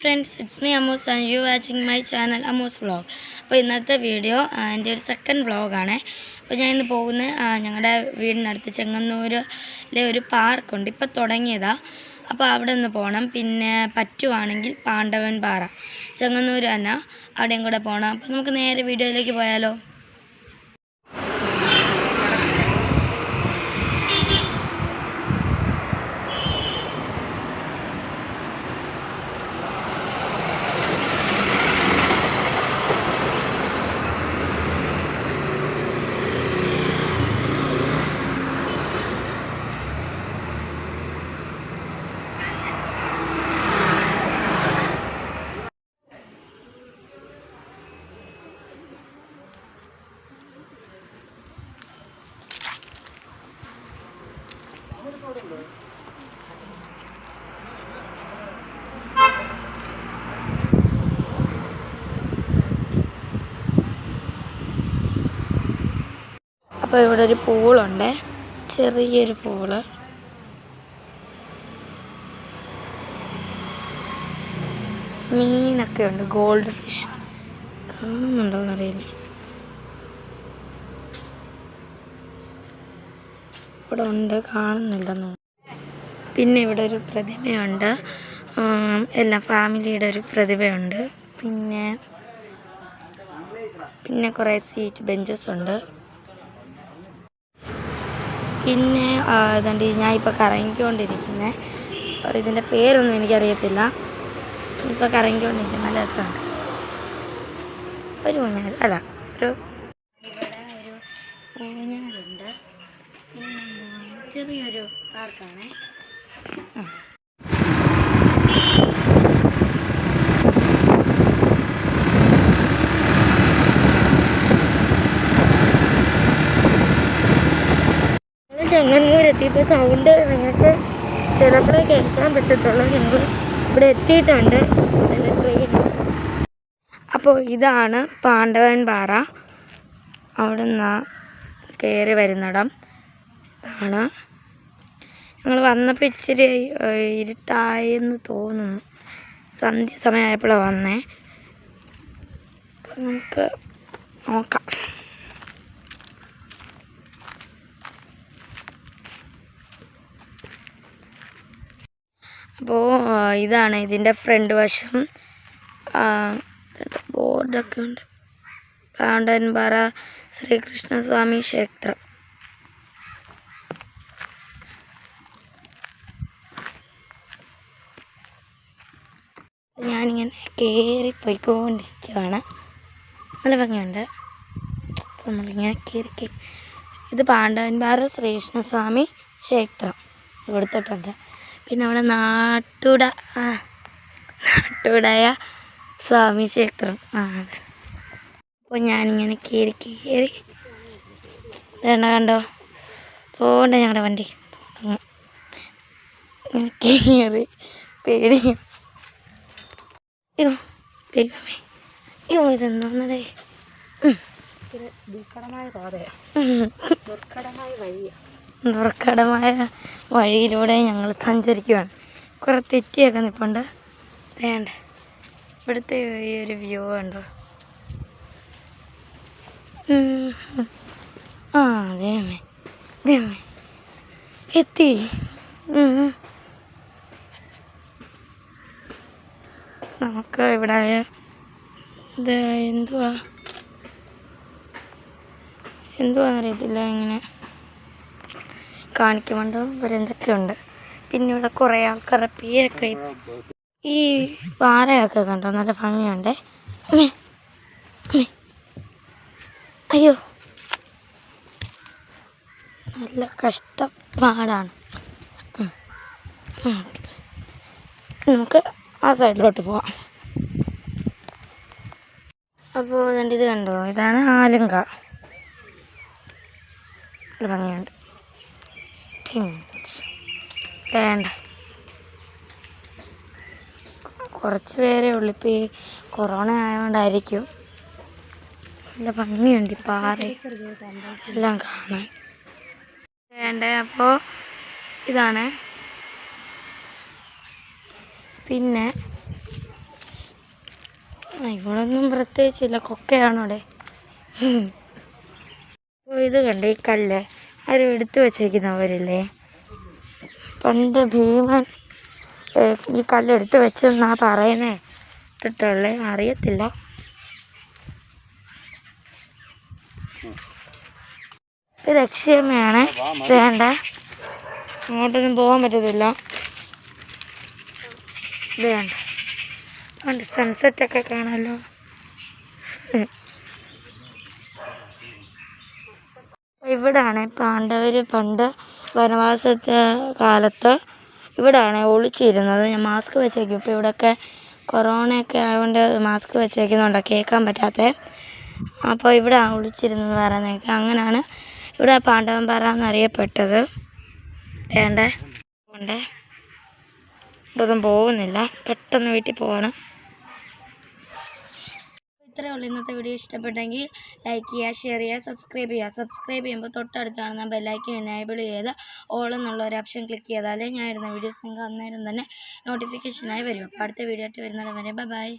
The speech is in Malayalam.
friends, it's me Amos and you watching my channel Amos Vlog. അപ്പോൾ ഇന്നത്തെ വീഡിയോ എൻ്റെ ഒരു സെക്കൻഡ് വ്ളോഗാണ്. അപ്പോൾ ഞാൻ ഇന്ന് പോകുന്നത് ഞങ്ങളുടെ വീടിനടുത്ത് ചെങ്ങന്നൂരിലെ ഒരു പാർക്കുണ്ട്, ഇപ്പോൾ തുടങ്ങിയതാണ്. അപ്പോൾ അവിടെ നിന്ന് പോകണം. പിന്നെ പറ്റുവാണെങ്കിൽ പാണ്ഡവൻ പാറ ചെങ്ങന്നൂർ തന്നെ, അവിടെയും കൂടെ പോകണം. അപ്പോൾ നമുക്ക് നേരെ വീഡിയോയിലേക്ക് പോയാലോ. അപ്പോൾ ഇവിടെ ഒരു പൂളുണ്ട്, ചെറിയൊരു പൂള്. മീനൊക്കെ ഉണ്ട്, ഗോൾഡ് ഫിഷ് കാണുന്നുണ്ടോയെന്നറിയില്ല. ഇവിടെ ഉണ്ട്, കാണുന്നില്ലെന്നു. പിന്നെ ഇവിടെ ഒരു പ്രതിമയുണ്ട്, എല്ലാ ഫാമിലിയുടെ ഒരു പ്രതിമയുണ്ട്. പിന്നെ കുറേ സീറ്റ് ബെഞ്ചസ് ഉണ്ട്. പിന്നെ അതുകൊണ്ട് ഞാൻ ഇപ്പോൾ കറങ്ങിക്കൊണ്ടിരിക്കുന്നത്, ഇതിൻ്റെ പേരൊന്നും എനിക്കറിയത്തില്ല. ഇപ്പോൾ കറങ്ങിക്കൊണ്ടിരിക്കുന്ന നല്ല രസമുണ്ട്. ഒരു ഊഞ്ഞാൽ അല്ല, ഒരു ഊഞ്ഞാലുണ്ട്. പിന്നെ ചെറിയൊരു പാർക്കാണേ. ചെങ്ങന്നൂരെത്തിയപ്പോൾ സൗണ്ട് നിങ്ങൾക്ക് ചിലപ്പോഴേ കേൾക്കാൻ പറ്റത്തുള്ളൂ. ഞങ്ങൾ ഇവിടെ എത്തിയിട്ടുണ്ട്, ട്രെയിൻ. അപ്പോൾ ഇതാണ് പാണ്ഡവൻ പാറ. അവിടെ നിന്നാണ് കയറി വരുന്നിടം. ഇതാണ് ഞങ്ങൾ വന്നപ്പോൾ ഇച്ചിരി ഇരുട്ടായെന്ന് തോന്നുന്നു, സന്ധ്യ സമയമായപ്പോഴാണ് വന്നേ. അപ്പം നമുക്ക് നോക്കാം. അപ്പോൾ ഇതാണ് ഇതിൻ്റെ ഫ്രണ്ട് വശം. ബോർഡൊക്കെ ഉണ്ട്, പാണ്ഡവൻ പാറ ശ്രീകൃഷ്ണസ്വാമി ക്ഷേത്രം. ഞാനിങ്ങനെ കയറിപ്പോയിക്കൊണ്ടിരിക്കുകയാണ്, നല്ല ഭംഗിയുണ്ട്. അപ്പോൾ നമ്മളിങ്ങനെ കയറി. ഇത് പാണ്ഡവൻ പാറ ശ്രീകൃഷ്ണസ്വാമി ക്ഷേത്രം കൊടുത്തിട്ടുണ്ട്. പിന്നെ അവിടെ നാട്ടുടയ സ്വാമി ക്ഷേത്രം. അതെ. അപ്പോൾ ഞാനിങ്ങനെ കയറി കണ്ടോ, പോകണ്ട ഞങ്ങളുടെ വണ്ടി. ഇങ്ങനെ കയറി പേടി. ദൈവമേ, ഇതെന്തോന്നതേ, ദുർഘടമായ വഴിയിലൂടെ ഞങ്ങൾ സഞ്ചരിക്കുകയാണ്. കുറേ തെറ്റിയൊക്കെ നിൽപ്പുണ്ട്. വേണ്ട, ഇവിടുത്തെ ഈ ഒരു വ്യൂ ഉണ്ടോ. ദൈവമേ എത്തി. നമുക്ക് ഇവിടെ ഇത് എന്തുവാന്നറിയത്തില്ല, ഇങ്ങനെ കാണിക്കുന്നുണ്ടോ ഇവരെ എന്തൊക്കെയുണ്ട്. പിന്നെ ഇവിടെ കുറേ ആൾക്കാരുടെ പേരൊക്കെ, ഈ പാറയൊക്കെ കണ്ടോ, നല്ല ഭംഗിയുണ്ട്. അയ്യോ, നല്ല കഷ്ടപ്പാടാണ്. നമുക്ക് ആ സൈഡിലോട്ട് പോവാം. അപ്പോൾ ഇത് കണ്ടോ, ഇതാണ് ആലുങ്ക. നല്ല ഭംഗിയുണ്ട്. വേണ്ട, കുറച്ച് പേരേ ഉള്ളൂ. ഇപ്പോൾ ഈ കൊറോണ ആയതുകൊണ്ടായിരിക്കും. നല്ല ഭംഗിയുണ്ട് ഈ പാറ എല്ലാം കാണാൻ. വേണ്ട, അപ്പോൾ ഇതാണ്. പിന്നെ ഇവിടൊന്നും പ്രത്യേകിച്ചില്ല, കൊക്കയാണോ അവിടെ. അപ്പോൾ ഇത് കണ്ട് ഈ കല്ല് ആരും എടുത്തു വച്ചേക്കുന്നവരില്ലേ, പണ്ട് ഭീമൻ ഈ കല്ലെടുത്ത് വെച്ചെന്നാ പറയുന്നേ കേട്ടിട്ടുള്ളേ, അറിയത്തില്ല. ഇത് ലക്ഷ്യമ്മയാണ്. വേണ്ട, അങ്ങോട്ടൊന്നും പോകാൻ പറ്റത്തില്ല. ഇത് വേണ്ട, അതുകൊണ്ട് സൺസെറ്റൊക്കെ കാണാമല്ലോ. ഇവിടാണ് പാണ്ഡവർ പണ്ട് വനവാസത്തെ കാലത്ത് ഇവിടാണ് ഒളിച്ചിരുന്നത്. ഞാൻ മാസ്ക് വെച്ചേക്കും. ഇപ്പോൾ ഇവിടെയൊക്കെ കൊറോണയൊക്കെ ആയതുകൊണ്ട് മാസ്ക് വെച്ചേക്കുന്നുണ്ടോ കേൾക്കാൻ പറ്റാത്തത്. അപ്പോൾ ഇവിടെ ഒളിച്ചിരുന്നത് പറയുന്നതൊക്കെ അങ്ങനെയാണ് ഇവിടെ പാണ്ഡവൻപാറ എന്നറിയപ്പെട്ടത്. വേണ്ടേ പോണ്ടേ, ഇതൊന്നും പോകുന്നില്ല, പെട്ടെന്ന് വീട്ടിൽ പോവാണ്. ഇത്രയേ ഉള്ളൂ ഇന്നത്തെ വീഡിയോ. ഇഷ്ടപ്പെട്ടെങ്കിൽ ലൈക്ക് ചെയ്യുക, ഷെയർ ചെയ്യുക, സബ്സ്ക്രൈബ് ചെയ്യുക. സബ്സ്ക്രൈബ് ചെയ്യുമ്പോൾ തൊട്ടടുത്ത് കാണുന്ന ബെല്ലൈക്കൻ എനേബിൾ ചെയ്ത് ഓൾ എന്നുള്ള ഒരു ഓപ്ഷൻ ക്ലിക്ക് ചെയ്താലേ ഞാൻ ഇടുന്ന വീഡിയോസ് നിങ്ങൾക്ക് അന്നേരം തന്നെ നോട്ടിഫിക്കേഷനായി വരും. അപ്പോൾ അടുത്ത വീഡിയോ ആയിട്ട് വരുന്നത് വരെ ബൈ.